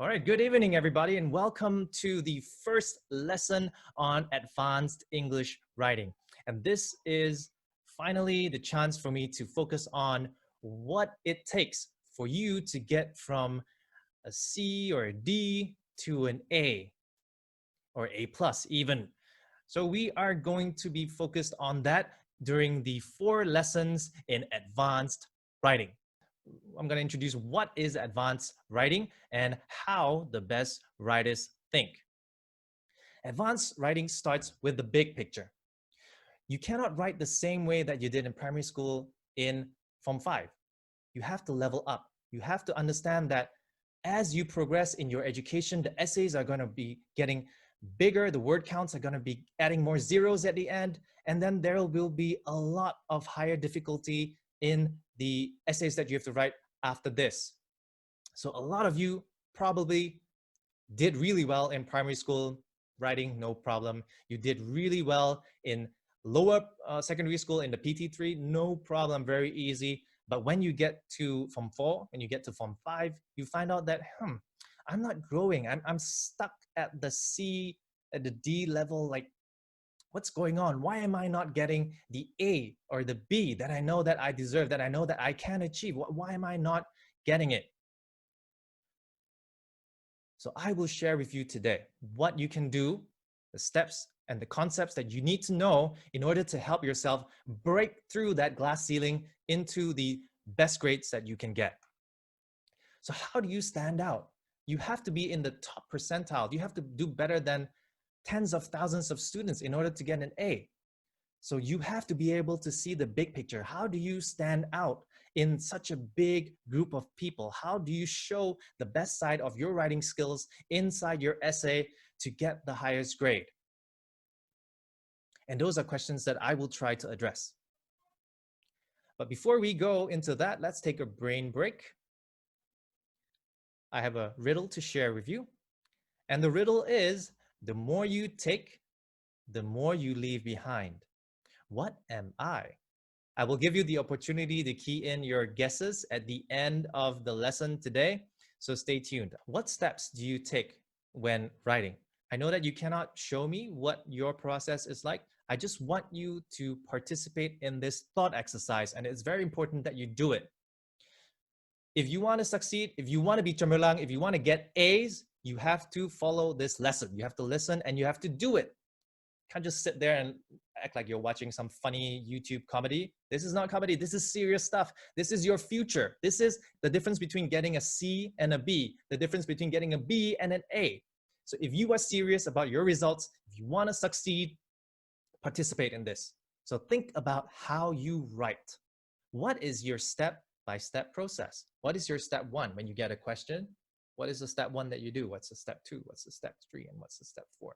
All right, good evening, everybody, and welcome to the first lesson on advanced English writing. And this is finally the chance for me to focus on what it takes for you to get from a C or a D to an A or A plus even. So we are going to be focused on that during the 4 lessons in advanced writing. I'm going to introduce what is advanced writing and how the best writers think. Advanced writing starts with the big picture. You cannot write the same way that you did in primary school in Form 5. You have to level up. You have to understand that as you progress in your education, the essays are going to be getting bigger, the word counts are going to be adding more zeros at the end, and then there will be a lot of higher difficulty in the essays that you have to write after this. So a lot of you probably did really well in primary school writing, no problem. You did really well in lower secondary school in the PT3, no problem, very easy. But when you get to Form 4, when you get to Form 5, you find out that, I'm not growing. I'm stuck at the C, at the D level. Like, what's going on? Why am I not getting the A or the B that I know that I deserve, that I know that I can achieve? Why am I not getting it? So I will share with you today what you can do, the steps and the concepts that you need to know in order to help yourself break through that glass ceiling into the best grades that you can get. So how do you stand out? You have to be in the top percentile. You have to do better than tens of thousands of students in order to get an A. So you have to be able to see the big picture. How do you stand out in such a big group of people? How do you show the best side of your writing skills inside your essay to get the highest grade? And those are questions that I will try to address. But before we go into that, let's take a brain break. I have a riddle to share with you. And the riddle is, the more you take, the more you leave behind. What am I? I will give you the opportunity to key in your guesses at the end of the lesson today. So stay tuned. What steps do you take when writing? I know that you cannot show me what your process is like. I just want you to participate in this thought exercise, and it's very important that you do it. If you want to succeed, if you want to be cemerlang, if you want to get A's, you have to follow this lesson. You have to listen and you have to do it. You can't just sit there and act like you're watching some funny YouTube comedy. This is not comedy. This is serious stuff. This is your future. This is the difference between getting a C and a B, the difference between getting a B and an A. So if you are serious about your results, if you want to succeed, participate in this. So think about how you write. What is your step-by-step process? What is your step 1 when you get a question? What is the step 1 that you do? What's the step 2? What's the step 3? And what's the step 4?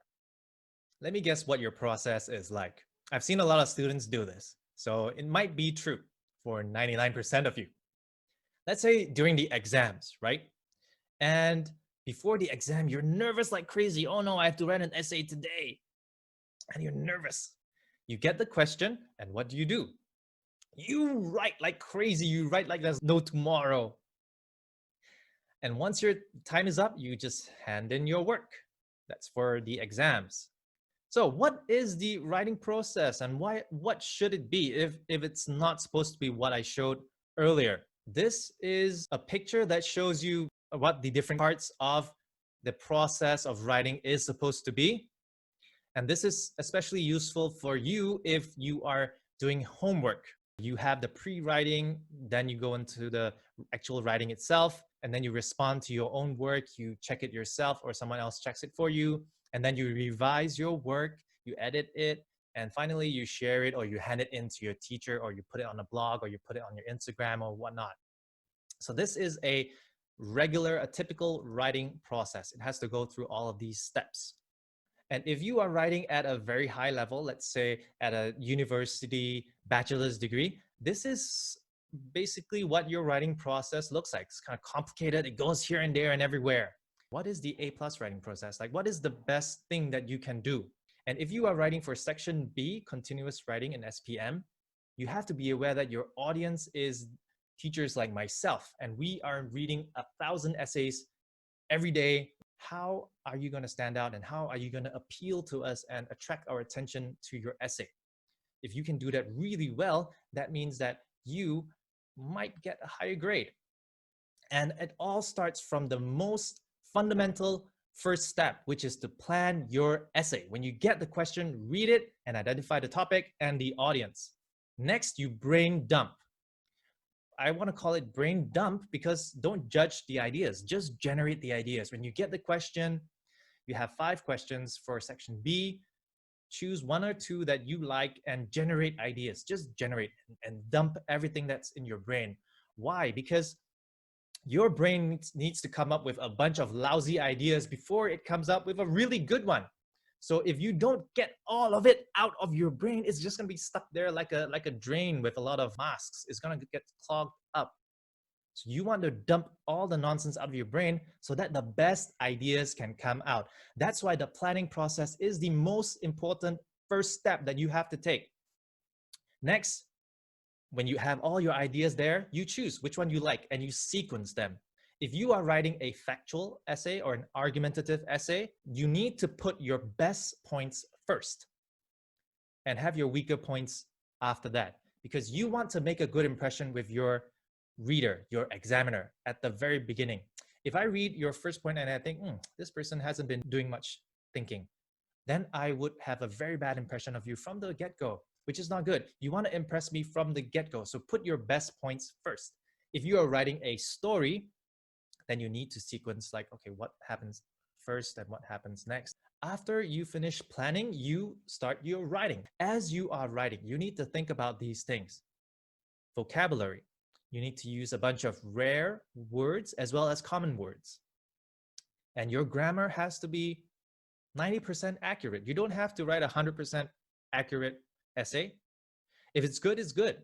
Let me guess what your process is like. I've seen a lot of students do this, so it might be true for 99% of you. Let's say during the exams, right? And before the exam, you're nervous like crazy. Oh no, I have to write an essay today. And you're nervous. You get the question, and what do? You write like crazy. You write like there's no tomorrow. And once your time is up, you just hand in your work. That's for the exams. So what is the writing process, and what should it be if it's not supposed to be what I showed earlier? This is a picture that shows you what the different parts of the process of writing is supposed to be. And this is especially useful for you if you are doing homework. You have the pre-writing, then you go into the actual writing itself, and then you respond to your own work, you check it yourself or someone else checks it for you, and then you revise your work, you edit it, and finally you share it or you hand it in to your teacher or you put it on a blog or you put it on your Instagram or whatnot. So this is a typical writing process. It has to go through all of these steps. And if you are writing at a very high level, let's say at a university bachelor's degree, this is basically what your writing process looks like. It's kind of complicated. It goes here and there and everywhere. What is the A+ writing process? Like, what is the best thing that you can do? And if you are writing for section B, continuous writing in SPM, you have to be aware that your audience is teachers like myself, and we are reading 1,000 essays every day. How are you going to stand out and how are you going to appeal to us and attract our attention to your essay? If you can do that really well, that means that you might get a higher grade. And it all starts from the most fundamental first step, which is to plan your essay. When you get the question, read it and identify the topic and the audience. Next, you brain dump. I want to call it brain dump because don't judge the ideas, just generate the ideas. When you get the question, you have 5 questions for section B. Choose 1 or 2 that you like and generate ideas. Just generate and dump everything that's in your brain. Why? Because your brain needs to come up with a bunch of lousy ideas before it comes up with a really good one. So if you don't get all of it out of your brain, it's just going to be stuck there like a drain with a lot of masks. It's going to get clogged up. So you want to dump all the nonsense out of your brain so that the best ideas can come out. That's why the planning process is the most important first step that you have to take. Next, when you have all your ideas there, you choose which one you like and you sequence them. If you are writing a factual essay or an argumentative essay, you need to put your best points first and have your weaker points after that, because you want to make a good impression with your reader, your examiner at the very beginning. If I read your first point and I think, this person hasn't been doing much thinking, then I would have a very bad impression of you from the get-go, which is not good. You want to impress me from the get-go. So put your best points first. If you are writing a story, then you need to sequence like, okay, what happens first and what happens next. After you finish planning, you start your writing. As you are writing, you need to think about these things. Vocabulary. You need to use a bunch of rare words as well as common words. And your grammar has to be 90% accurate. You don't have to write a 100% accurate essay. If it's good, it's good.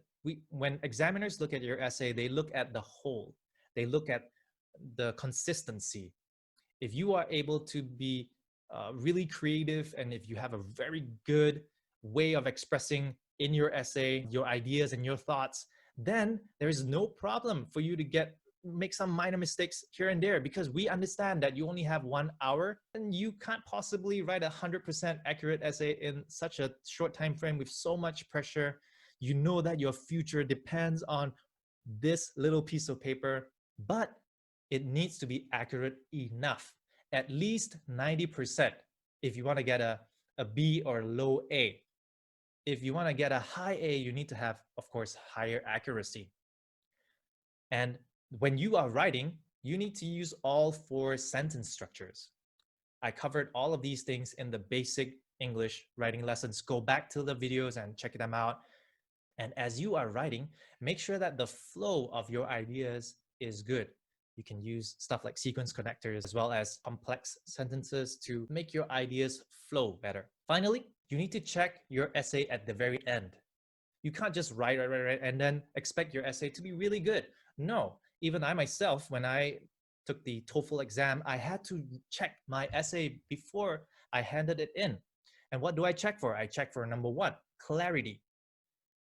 When examiners look at your essay, they look at the whole. They look at the consistency. If you are able to be really creative and if you have a very good way of expressing in your essay your ideas and your thoughts, then there is no problem for you to make some minor mistakes here and there, because we understand that you only have 1 hour and you can't possibly write a 100% accurate essay in such a short time frame with so much pressure. You know that your future depends on this little piece of paper, but it needs to be accurate enough, at least 90% if you want to get a B or low A. If you want to get a high A, you need to have, of course, higher accuracy. And when you are writing, you need to use all 4 sentence structures. I covered all of these things in the basic English writing lessons. Go back to the videos and check them out. And as you are writing, make sure that the flow of your ideas is good. You can use stuff like sequence connectors as well as complex sentences to make your ideas flow better. Finally, you need to check your essay at the very end. You can't just write, and then expect your essay to be really good. No, even I myself, when I took the TOEFL exam, I had to check my essay before I handed it in. And what do I check for? I check for number 1, clarity.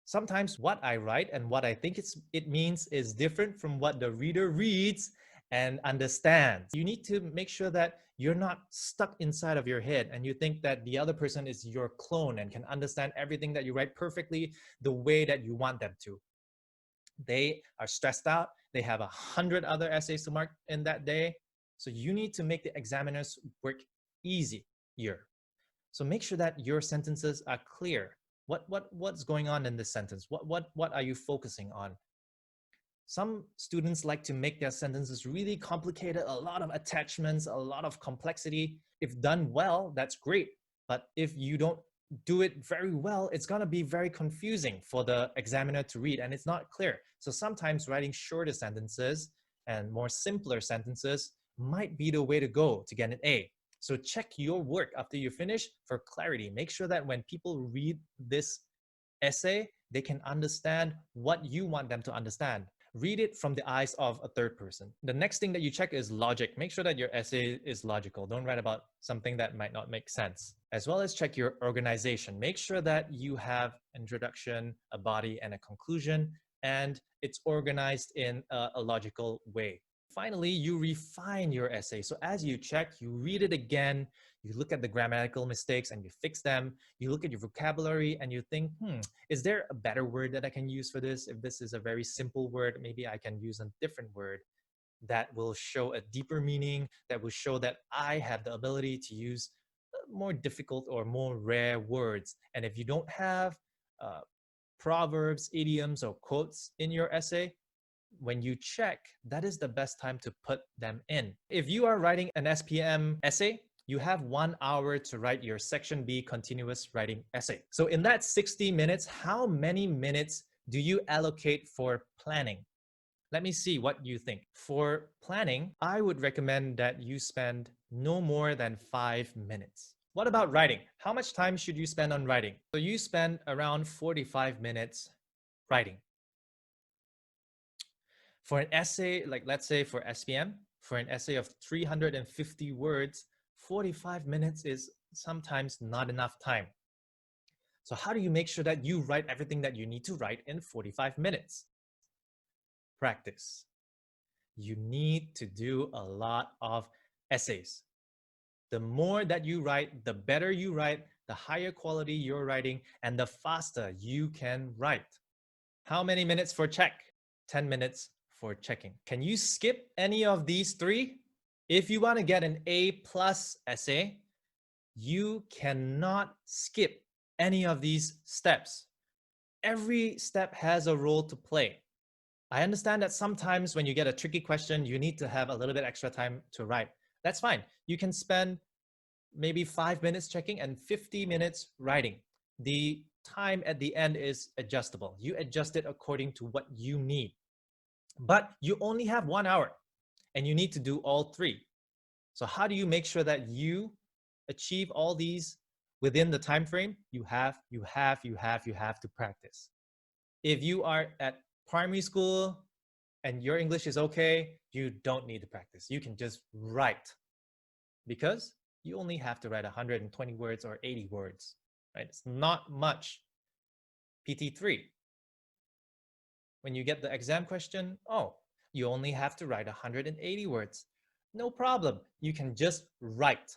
Sometimes what I write and what I think it means is different from what the reader reads and understands. You need to make sure that you're not stuck inside of your head and you think that the other person is your clone and can understand everything that you write perfectly the way that you want them to. They are stressed out. They have 100 other essays to mark in that day. So you need to make the examiners work easier. So make sure that your sentences are clear. What's going on in this sentence? What are you focusing on? Some students like to make their sentences really complicated, a lot of attachments, a lot of complexity. If done well, that's great. But if you don't do it very well, it's going to be very confusing for the examiner to read and it's not clear. So sometimes writing shorter sentences and more simpler sentences might be the way to go to get an A. So check your work after you finish for clarity. Make sure that when people read this essay, they can understand what you want them to understand. Read it from the eyes of a third person. The next thing that you check is logic. Make sure that your essay is logical. Don't write about something that might not make sense. As well as check your organization. Make sure that you have introduction, a body, and a conclusion, and it's organized in a logical way. Finally, you refine your essay. So as you check, you read it again, you look at the grammatical mistakes and you fix them. You look at your vocabulary and you think, is there a better word that I can use for this? If this is a very simple word, maybe I can use a different word that will show a deeper meaning, that will show that I have the ability to use more difficult or more rare words. And if you don't have uh, proverbs, idioms, or quotes in your essay, when you check, that is the best time to put them in. If you are writing an SPM essay, you have 1 hour to write your section B continuous writing essay. So in that 60 minutes, how many minutes do you allocate for planning? Let me see what you think. For planning, I would recommend that you spend no more than 5 minutes. What about writing? How much time should you spend on writing? So you spend around 45 minutes writing. For an essay, like let's say for SPM, for an essay of 350 words, 45 minutes is sometimes not enough time. So how do you make sure that you write everything that you need to write in 45 minutes? Practice. You need to do a lot of essays. The more that you write, the better you write, the higher quality you're writing, and the faster you can write. How many minutes for check? 10 minutes for checking. Can you skip any of these three? If you want to get an A+ essay, you cannot skip any of these steps. Every step has a role to play. I understand that sometimes when you get a tricky question, you need to have a little bit extra time to write. That's fine. You can spend maybe 5 minutes checking and 50 minutes writing. The time at the end is adjustable. You adjust it according to what you need. But you only have 1 hour and you need to do all three. So how do you make sure that you achieve all these within the time frame? You have to practice. If you are at primary school and your English is okay, you don't need to practice. You can just write because you only have to write 120 words or 80 words, right? It's not much. PT3. When you get the exam question, oh, you only have to write 180 words. No problem. You can just write.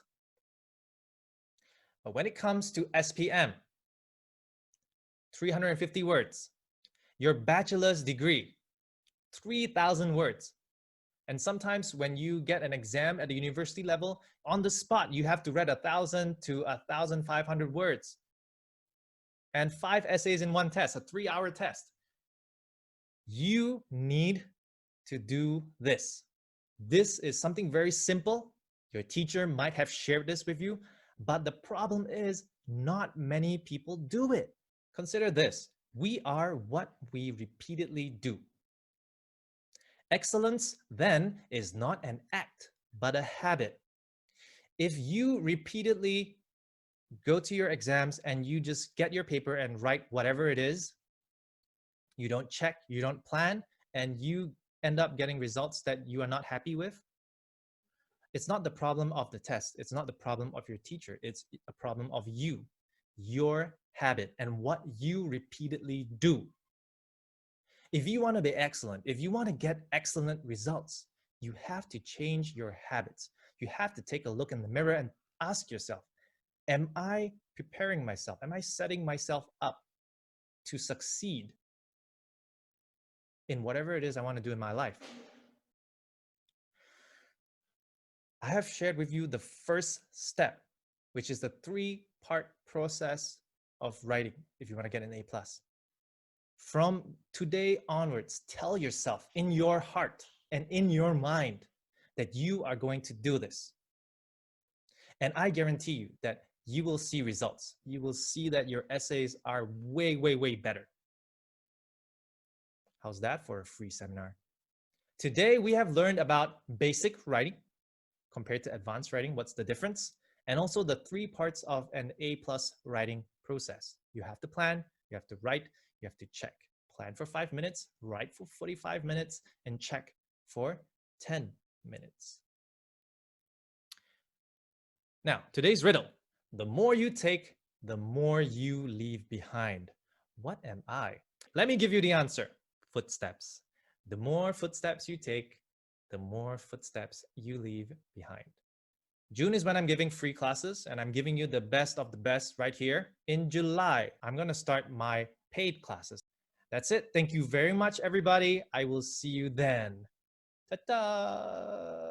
But when it comes to SPM, 350 words, your bachelor's degree, 3,000 words. And sometimes when you get an exam at the university level, on the spot, you have to write 1,000 to 1,500 words. And 5 essays in one test, a 3-hour test. You need to do this. This is something very simple. Your teacher might have shared this with you, but the problem is not many people do it. Consider this. We are what we repeatedly do. Excellence, then, is not an act, but a habit. If you repeatedly go to your exams and you just get your paper and write whatever it is, you don't check, you don't plan, and you end up getting results that you are not happy with, it's not the problem of the test. It's not the problem of your teacher. It's a problem of you, your habit, and what you repeatedly do. If you want to be excellent, if you want to get excellent results, you have to change your habits. You have to take a look in the mirror and ask yourself, am I preparing myself? Am I setting myself up to succeed in whatever it is I want to do in my life? I have shared with you the first step, which is the 3-part process of writing if you want to get an A+. From today onwards, tell yourself in your heart and in your mind that you are going to do this. And I guarantee you that you will see results. You will see that your essays are way, way, way better. How's that for a free seminar? Today, we have learned about basic writing compared to advanced writing. What's the difference? And also the 3 parts of an A+ writing process. You have to plan, you have to write, you have to check. Plan for 5 minutes, write for 45 minutes, and check for 10 minutes. Now, today's riddle. The more you take, the more you leave behind. What am I? Let me give you the answer. Footsteps. The more footsteps you take, the more footsteps you leave behind. June is when I'm giving free classes, and I'm giving you the best of the best right here. In July, I'm going to start my paid classes. That's it. Thank you very much, everybody. I will see you then. Ta-ta!